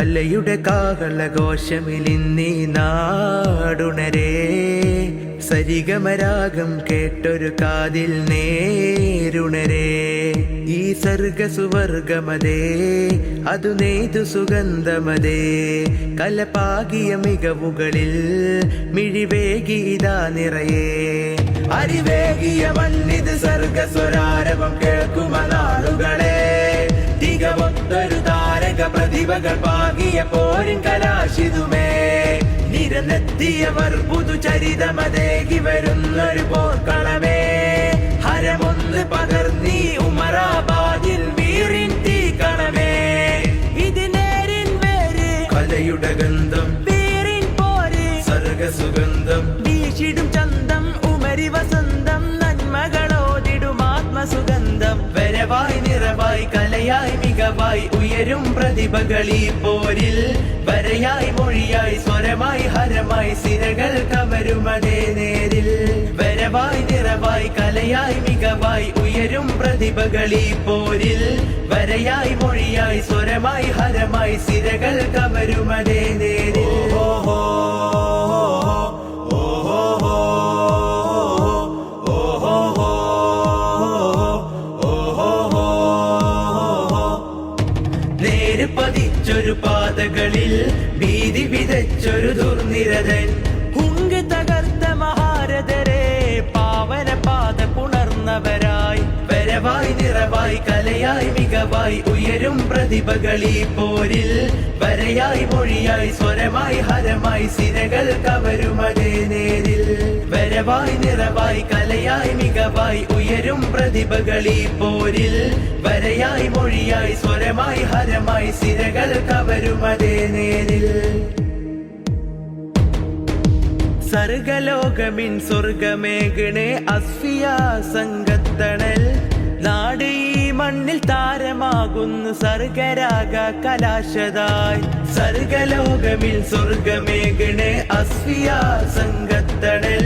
കലയുടെ കാഹളഘോഷമിലിന്നീ നാടുണരേ സരിഗമരാഗം കേട്ടൊരു കാതിൽ നേരുണരേ ഈ സർഗസുവർഗമതേ അതു നെയ്തു സുഗന്ധമതേ കലപാകിയ മികവുകളിൽ മിഴിവേഗീതാ നിറയേ അറിവേകിയ മണ്ണിത് സർഗസ്വരാരവം കേൾക്കുമ നാളുകളെ തികവൊത്തൊരു താരക പ്രതിഭകൾ പാകിയ പോരിൻ കലാശിതുമേ നിരന്നെത്തിയവർ പുതുചരിതമതേകി വരുന്നൊരു പോർക്കളമേ ഹരമൊന്ന് പകർന്നീ ഉമറാബാദിൽ വീറിൻ തീക്കളമേ ഇത് നേരിൻ വേര് കലയുടെ ഗന്ധം വീറിൻ പോര് സർഗസുഗന്ധം വീശിടും ചന്തം ഉമരി വസന്തം നന്മകളോതിടും ആത്മസുഗന്ധം വരവായി നിറവായി കലയായി മികവായി ഉയരും പ്രതിഭകളീ പോരിൽ വരയായി മൊഴിയായി സ്വരമായി ഹരമായി സിരകൾ കവരുമതേ നേരിൽ വരവായി നിറവായി കലയായി മികവായി ഉയരും പ്രതിഭകളീ പോരിൽ വരയായി മൊഴിയായി സ്വരമായി ഹരമായി സിരകൾ കവരുമതേ നേരിൽ പതിച്ചൊരു പാതകളിൽ ഭീതി വിതച്ചൊരു ദുർനിരതൻ ഹുങ്ക് തകർത്ത മഹാരഥരെ പാവന പാത പുണർന്നവരായി വരവായി നിറവായി കലയായി മികവായി ഉയരും പ്രതിഭകളീ പോരിൽ വരയായി മൊഴിയായി സ്വരമായി ഹരമായി സിരകൾ കവരുമതേ നേരിൽ വരവായി നിറവായി കലയായി മികവായി ഉയരും പ്രതിഭകളീ പോരിൽ വരയായി മൊഴിയായി സ്വരമായി ഹരമായി സിരകൾ കവരുമതേ നേരിൽ സർഗലോകമിൻ സ്വർഗമേഘണേ അസ്ഫിയ സംഗത്തണൽ നാട് ഈ മണ്ണിൽ താരമാകുന്നു സർഗരാഗ കലാശതായി സർഗലോകമിൽ സ്വർഗമേഘണേ അസ്ഫിയ സംഗത്തണൽ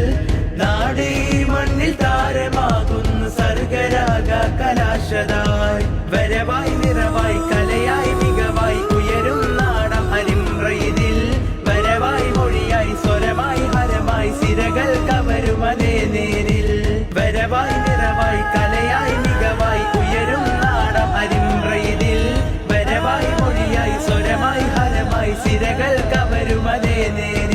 നാട് ഈ മണ്ണിൽ താരമാകുന്നു സർഗരാഗ കലാശതായി വരവായി നിറവായി കലയായി മികവായി ഉയരും നാടം അരിമ്രയിതിൽ വരവായി മൊഴിയായി സ്വരമായി ഹരമായി സിരകൾ കവരുമതേ നേരിൽ വരവായി നിറവായി കലയായി മികവായി ഉയരും നാടം അരിമ്രയിതിൽ വരവായി മൊഴിയായി സ്വരമായി ഹരമായി സിരകൾ കവരുമതേ നേരിൽ